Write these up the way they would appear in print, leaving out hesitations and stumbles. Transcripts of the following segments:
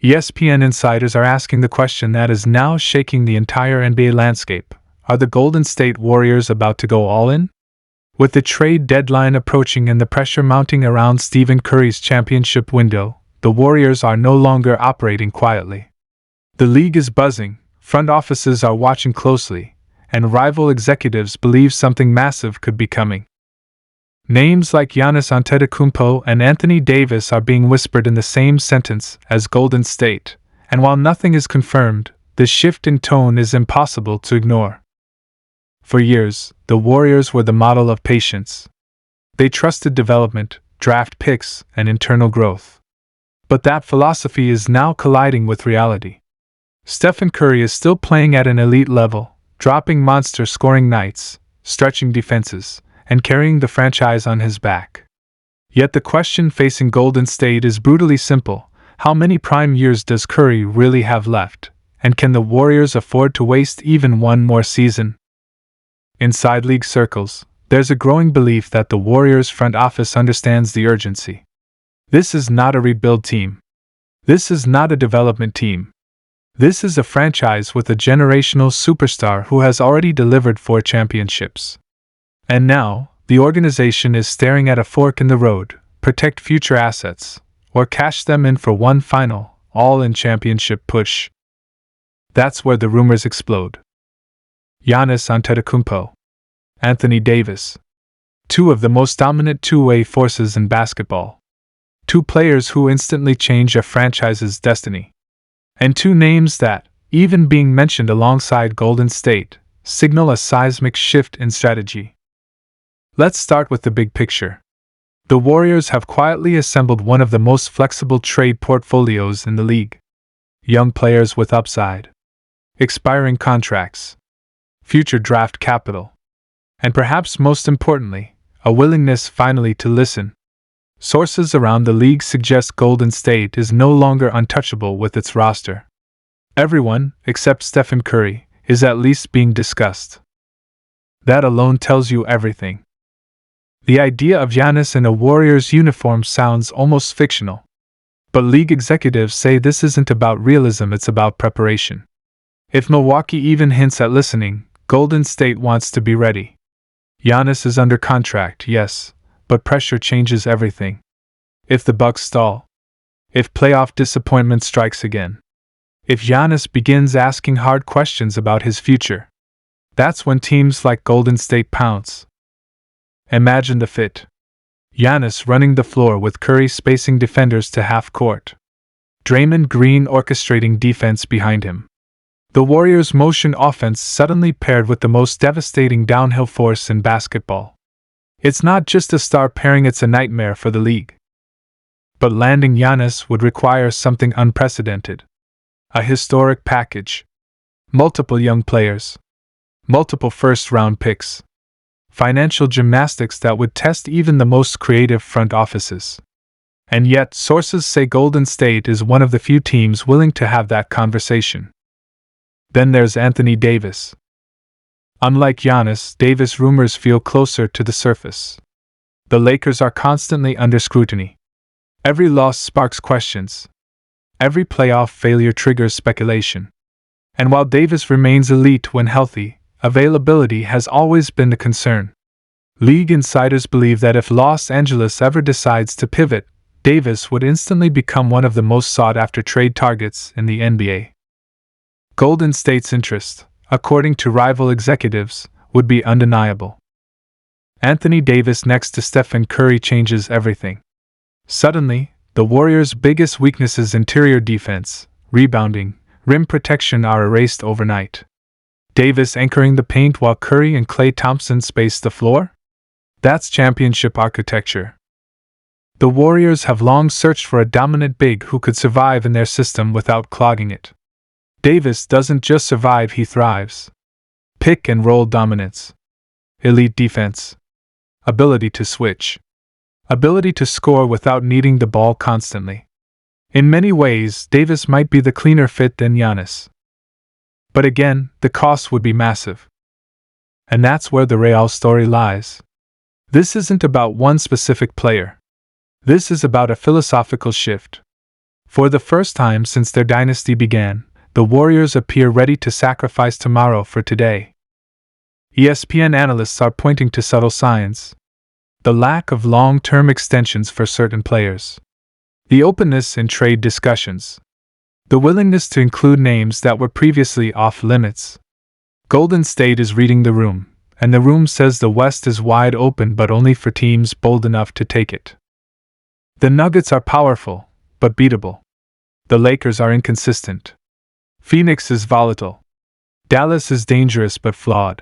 ESPN insiders are asking the question that is now shaking the entire NBA landscape. Are the Golden State Warriors about to go all in? With the trade deadline approaching and the pressure mounting around Stephen Curry's championship window, the Warriors are no longer operating quietly. The league is buzzing, front offices are watching closely, and rival executives believe something massive could be coming. Names like Giannis Antetokounmpo and Anthony Davis are being whispered in the same sentence as Golden State, and while nothing is confirmed, the shift in tone is impossible to ignore. For years, the Warriors were the model of patience. They trusted development, draft picks, and internal growth. But that philosophy is now colliding with reality. Stephen Curry is still playing at an elite level, dropping monster scoring nights, stretching defenses, and carrying the franchise on his back. Yet the question facing Golden State is brutally simple: how many prime years does Curry really have left, and can the Warriors afford to waste even one more season? Inside league circles, there's a growing belief that the Warriors front office understands the urgency. This is not a rebuild team. This is not a development team. This is a franchise with a generational superstar who has already delivered 4 championships. And now, the organization is staring at a fork in the road: protect future assets, or cash them in for one final, all-in championship push. That's where the rumors explode. Giannis Antetokounmpo, Anthony Davis, 2 of the most dominant two-way forces in basketball. 2 players who instantly change a franchise's destiny. And 2 names that, even being mentioned alongside Golden State, signal a seismic shift in strategy. Let's start with the big picture. The Warriors have quietly assembled one of the most flexible trade portfolios in the league. Young players with upside, expiring contracts, future draft capital, and perhaps most importantly, a willingness finally to listen. Sources around the league suggest Golden State is no longer untouchable with its roster. Everyone, except Stephen Curry, is at least being discussed. That alone tells you everything. The idea of Giannis in a Warriors uniform sounds almost fictional. But league executives say this isn't about realism, it's about preparation. If Milwaukee even hints at listening, Golden State wants to be ready. Giannis is under contract, yes, but pressure changes everything. If the Bucks stall, if playoff disappointment strikes again, if Giannis begins asking hard questions about his future, that's when teams like Golden State pounce. Imagine the fit. Giannis running the floor with Curry spacing defenders to half court. Draymond Green orchestrating defense behind him. The Warriors' motion offense suddenly paired with the most devastating downhill force in basketball. It's not just a star pairing, it's a nightmare for the league. But landing Giannis would require something unprecedented. A historic package. Multiple young players. Multiple first-round picks. Financial gymnastics that would test even the most creative front offices. And yet, sources say Golden State is one of the few teams willing to have that conversation. Then there's Anthony Davis. Unlike Giannis, Davis rumors feel closer to the surface. The Lakers are constantly under scrutiny. Every loss sparks questions. Every playoff failure triggers speculation. And while Davis remains elite when healthy, availability has always been the concern. League insiders believe that if Los Angeles ever decides to pivot, Davis would instantly become one of the most sought-after trade targets in the NBA. Golden State's interest, according to rival executives, would be undeniable. Anthony Davis next to Stephen Curry changes everything. Suddenly, the Warriors' biggest weaknesses, interior defense, rebounding, rim protection, are erased overnight. Davis anchoring the paint while Curry and Klay Thompson space the floor? That's championship architecture. The Warriors have long searched for a dominant big who could survive in their system without clogging it. Davis doesn't just survive, he thrives. Pick and roll dominance. Elite defense. Ability to switch. Ability to score without needing the ball constantly. In many ways, Davis might be the cleaner fit than Giannis. But again, the cost would be massive. And that's where the real story lies. This isn't about one specific player. This is about a philosophical shift. For the first time since their dynasty began, the Warriors appear ready to sacrifice tomorrow for today. ESPN analysts are pointing to subtle signs: the lack of long-term extensions for certain players, the openness in trade discussions, the willingness to include names that were previously off-limits. Golden State is reading the room, and the room says the West is wide open but only for teams bold enough to take it. The Nuggets are powerful, but beatable. The Lakers are inconsistent. Phoenix is volatile. Dallas is dangerous but flawed.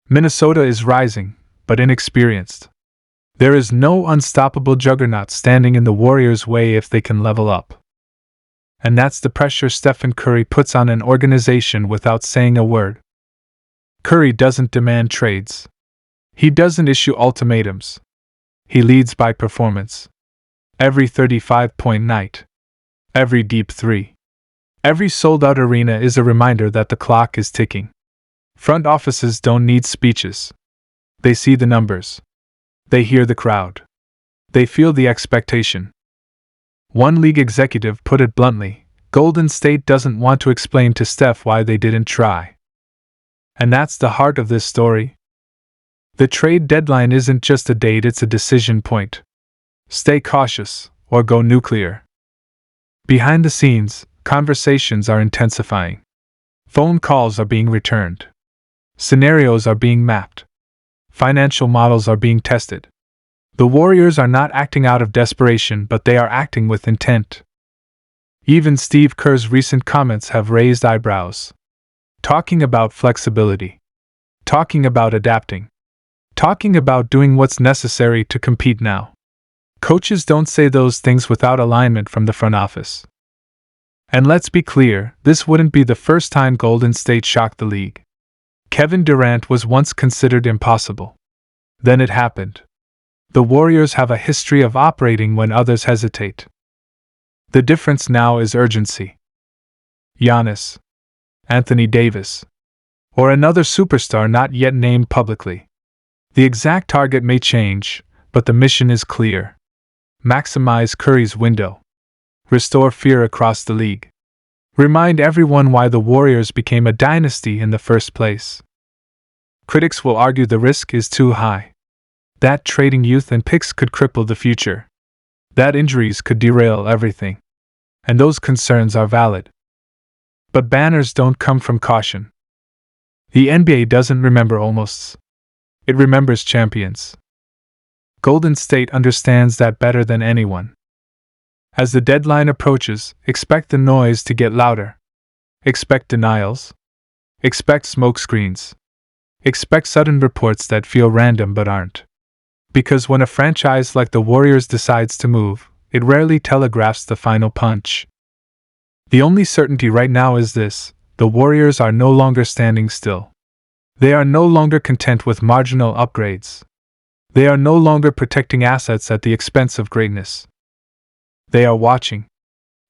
Minnesota is rising, but inexperienced. There is no unstoppable juggernaut standing in the Warriors' way if they can level up. And that's the pressure Stephen Curry puts on an organization without saying a word. Curry doesn't demand trades. He doesn't issue ultimatums. He leads by performance. Every 35-point night. Every deep three. Every sold-out arena is a reminder that the clock is ticking. Front offices don't need speeches. They see the numbers. They hear the crowd. They feel the expectation. One league executive put it bluntly: Golden State doesn't want to explain to Steph why they didn't try. And that's the heart of this story. The trade deadline isn't just a date, it's a decision point. Stay cautious, or go nuclear. Behind the scenes, conversations are intensifying. Phone calls are being returned. Scenarios are being mapped. Financial models are being tested. The Warriors are not acting out of desperation, but they are acting with intent. Even Steve Kerr's recent comments have raised eyebrows. Talking about flexibility. Talking about adapting. Talking about doing what's necessary to compete now. Coaches don't say those things without alignment from the front office. And let's be clear, this wouldn't be the first time Golden State shocked the league. Kevin Durant was once considered impossible. Then it happened. The Warriors have a history of operating when others hesitate. The difference now is urgency. Giannis, Anthony Davis, or another superstar not yet named publicly. The exact target may change, but the mission is clear. Maximize Curry's window. Restore fear across the league. Remind everyone why the Warriors became a dynasty in the first place. Critics will argue the risk is too high. That trading youth and picks could cripple the future. That injuries could derail everything. And those concerns are valid. But banners don't come from caution. The NBA doesn't remember almosts. It remembers champions. Golden State understands that better than anyone. As the deadline approaches, expect the noise to get louder. Expect denials. Expect smokescreens. Expect sudden reports that feel random but aren't. Because when a franchise like the Warriors decides to move, it rarely telegraphs the final punch. The only certainty right now is this: the Warriors are no longer standing still. They are no longer content with marginal upgrades. They are no longer protecting assets at the expense of greatness. They are watching.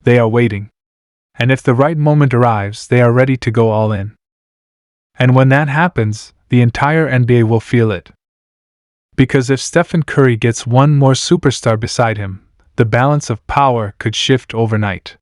They are waiting. And if the right moment arrives, they are ready to go all in. And when that happens, the entire NBA will feel it. Because if Stephen Curry gets one more superstar beside him, the balance of power could shift overnight.